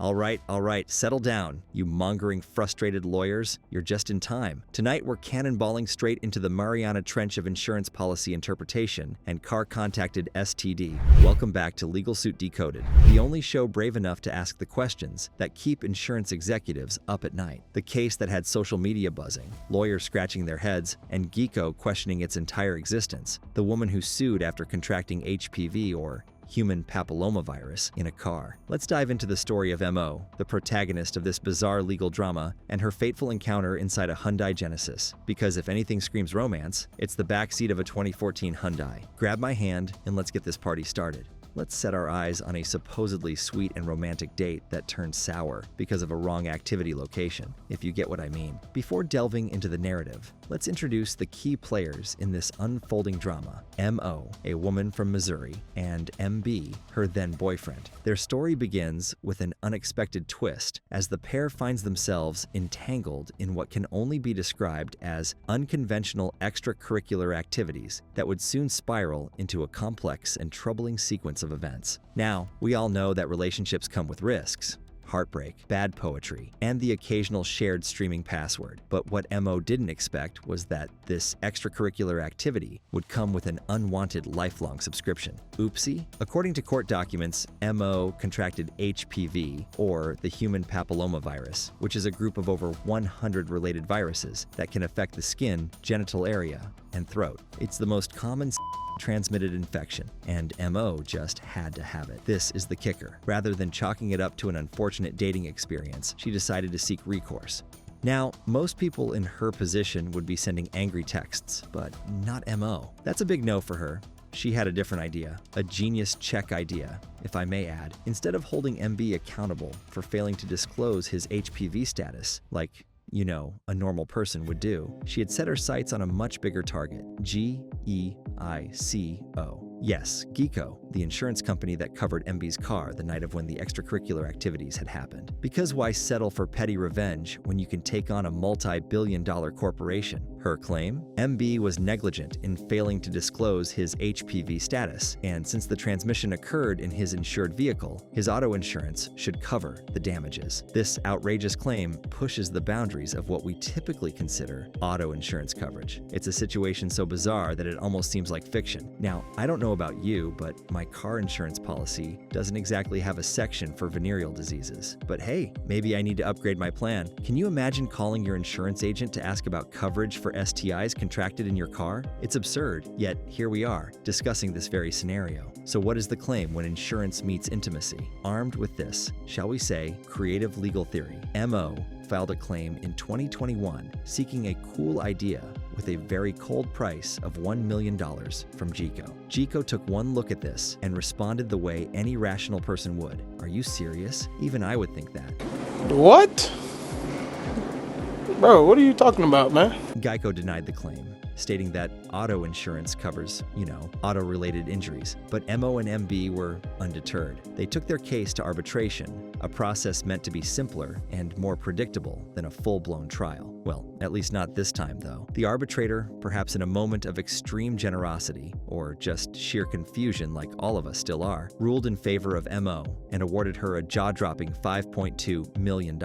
All right, settle down, you mongering, frustrated lawyers. You're just in time. Tonight, we're cannonballing straight into the Mariana Trench of insurance policy interpretation and car-contacted STD. Welcome back to Legal Suit Decoded, the only show brave enough to ask the questions that keep insurance executives up at night. The case that had social media buzzing, lawyers scratching their heads, and GEICO questioning its entire existence. The woman who sued after contracting HPV, or human papillomavirus, in a car. Let's dive into the story of MO, the protagonist of this bizarre legal drama, and her fateful encounter inside a Hyundai Genesis. Because if anything screams romance, it's the backseat of a 2014 Hyundai. Grab my hand and let's get this party started. Let's set our eyes on a supposedly sweet and romantic date that turned sour because of a wrong activity location, if you get what I mean. Before delving into the narrative, let's introduce the key players in this unfolding drama. MO, a woman from Missouri, and MB, her then boyfriend. Their story begins with an unexpected twist as the pair finds themselves entangled in what can only be described as unconventional extracurricular activities that would soon spiral into a complex and troubling sequence of events. Now, we all know that relationships come with risks, heartbreak, bad poetry, and the occasional shared streaming password. But what MO didn't expect was that this extracurricular activity would come with an unwanted lifelong subscription. Oopsie. According to court documents, MO contracted HPV, or the human papillomavirus, which is a group of over 100 related viruses that can affect the skin, genital area, and throat. It's the most common transmitted infection, and MO just had to have it. This is the kicker. Rather than chalking it up to an unfortunate dating experience, she decided to seek recourse. Now, most people in her position would be sending angry texts, but not MO. That's a big no for her. She had a different idea, a genius check idea, if I may add. Instead of holding MB accountable for failing to disclose his HPV status, like, you know, a normal person would do, she had set her sights on a much bigger target, GEICO. Yes, GEICO, the insurance company that covered MB's car the night of when the extracurricular activities had happened. Because why settle for petty revenge when you can take on a multi-billion-dollar corporation? Her claim? MB was negligent in failing to disclose his HPV status, and since the transmission occurred in his insured vehicle, his auto insurance should cover the damages. This outrageous claim pushes the boundaries of what we typically consider auto insurance coverage. It's a situation so bizarre that it almost seems like fiction. Now, I don't know about you, but my car insurance policy doesn't exactly have a section for venereal diseases. But hey, maybe I need to upgrade my plan. Can you imagine calling your insurance agent to ask about coverage for STIs contracted in your car? It's absurd, yet here we are, discussing this very scenario. So what is the claim when insurance meets intimacy? Armed with this, shall we say, creative legal theory, MO filed a claim in 2021 seeking a cool idea with a very cold price of $1 million from GEICO. GEICO took one look at this and responded the way any rational person would. Are you serious? Even I would think that. What? Bro, what are you talking about, man? GEICO denied the claim, stating that auto insurance covers, auto-related injuries. But MO and MB were undeterred. They took their case to arbitration, a process meant to be simpler and more predictable than a full-blown trial. Well, at least not this time, though. The arbitrator, perhaps in a moment of extreme generosity, or just sheer confusion like all of us still are, ruled in favor of MO and awarded her a jaw-dropping $5.2 million.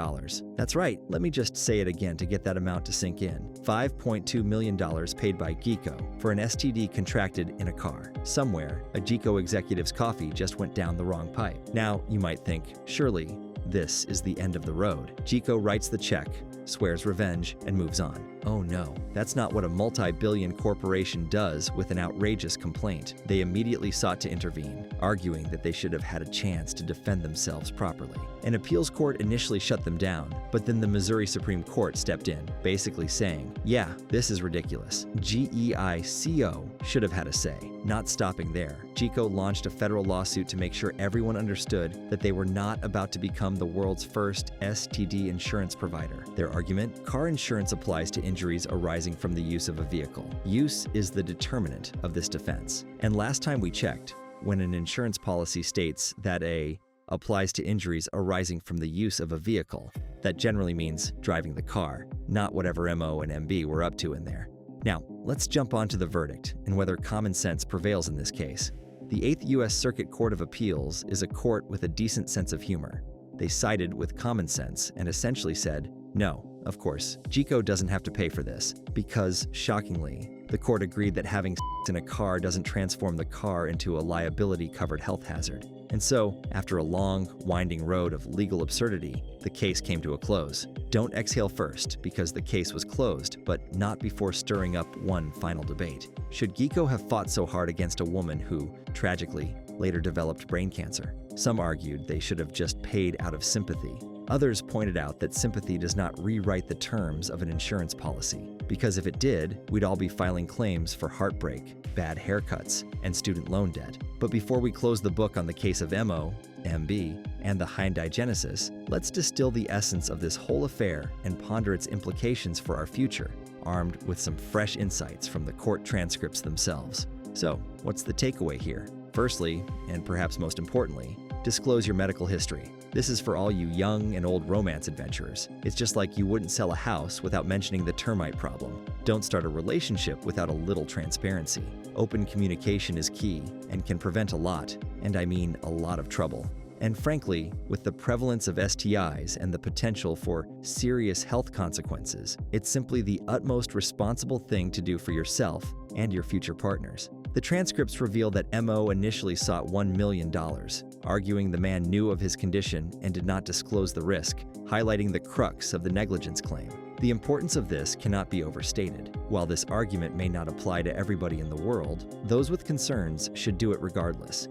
That's right, let me just say it again to get that amount to sink in. $5.2 million paid by GEICO for an STD contracted in a car. Somewhere, a GEICO executive's coffee just went down the wrong pipe. Now, you might think, surely this is the end of the road. GEICO writes the check, swears revenge, and moves on. Oh no, that's not what a multi-billion corporation does with an outrageous complaint. They immediately sought to intervene, arguing that they should have had a chance to defend themselves properly. An appeals court initially shut them down, but then the Missouri Supreme Court stepped in, basically saying, yeah, this is ridiculous. GEICO should have had a say. Not stopping there, GEICO launched a federal lawsuit to make sure everyone understood that they were not about to become the world's first STD insurance provider. Their argument? Car insurance applies to injuries arising from the use of a vehicle. Use is the determinant of this defense. And last time we checked, when an insurance policy states that A applies to injuries arising from the use of a vehicle, that generally means driving the car, not whatever MO and MB were up to in there. Now, let's jump on to the verdict and whether common sense prevails in this case. The 8th U.S. Circuit Court of Appeals is a court with a decent sense of humor. They sided with common sense and essentially said, no, of course, GEICO doesn't have to pay for this, because, shockingly, the court agreed that having sex in a car doesn't transform the car into a liability-covered health hazard. And so, after a long, winding road of legal absurdity, the case came to a close. Don't exhale first, because the case was closed, but not before stirring up one final debate. Should GEICO have fought so hard against a woman who, tragically, later developed brain cancer? Some argued they should have just paid out of sympathy. Others pointed out that sympathy does not rewrite the terms of an insurance policy, because if it did, we'd all be filing claims for heartbreak, bad haircuts, and student loan debt. But before we close the book on the case of MO, MB, and the Hyundai Genesis, let's distill the essence of this whole affair and ponder its implications for our future, armed with some fresh insights from the court transcripts themselves. So, what's the takeaway here? Firstly, and perhaps most importantly, disclose your medical history. This is for all you young and old romance adventurers. It's just like you wouldn't sell a house without mentioning the termite problem. Don't start a relationship without a little transparency. Open communication is key and can prevent a lot, and I mean a lot of trouble. And frankly, with the prevalence of STIs and the potential for serious health consequences, it's simply the utmost responsible thing to do for yourself and your future partners. The transcripts reveal that MO initially sought $1 million, arguing the man knew of his condition and did not disclose the risk, highlighting the crux of the negligence claim. The importance of this cannot be overstated. While this argument may not apply to everybody in the world, those with concerns should do it regardless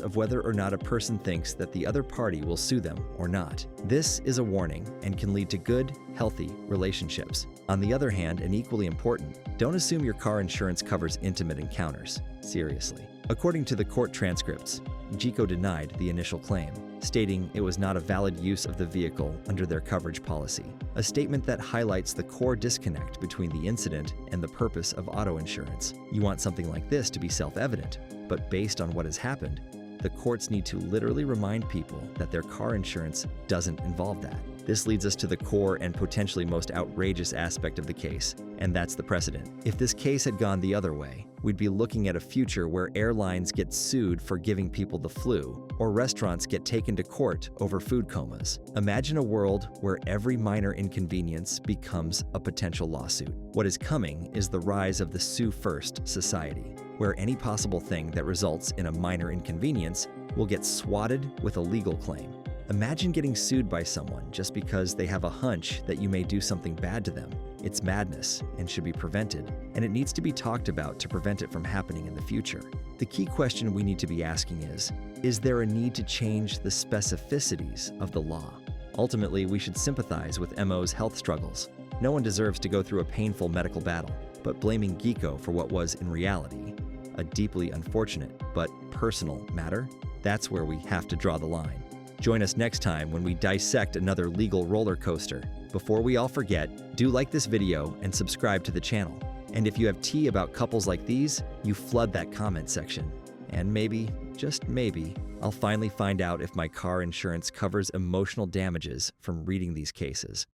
of whether or not a person thinks that the other party will sue them or not. This is a warning and can lead to good, healthy relationships. On the other hand, and equally important, don't assume your car insurance covers intimate encounters. Seriously. According to the court transcripts, GEICO denied the initial claim, stating it was not a valid use of the vehicle under their coverage policy, a statement that highlights the core disconnect between the incident and the purpose of auto insurance. You want something like this to be self-evident, but based on what has happened, the courts need to literally remind people that their car insurance doesn't involve that. This leads us to the core and potentially most outrageous aspect of the case, and that's the precedent. If this case had gone the other way, we'd be looking at a future where airlines get sued for giving people the flu, or restaurants get taken to court over food comas. Imagine a world where every minor inconvenience becomes a potential lawsuit. What is coming is the rise of the sue-first society, where any possible thing that results in a minor inconvenience will get swatted with a legal claim. Imagine getting sued by someone just because they have a hunch that you may do something bad to them. It's madness and should be prevented, and it needs to be talked about to prevent it from happening in the future. The key question we need to be asking is there a need to change the specificities of the law? Ultimately, we should sympathize with MO's health struggles. No one deserves to go through a painful medical battle, but blaming GEICO for what was, in reality, a deeply unfortunate but personal matter, that's where we have to draw the line. Join us next time when we dissect another legal roller coaster. Before we all forget, do like this video and subscribe to the channel. And if you have tea about couples like these, you flood that comment section. And maybe, just maybe, I'll finally find out if my car insurance covers emotional damages from reading these cases.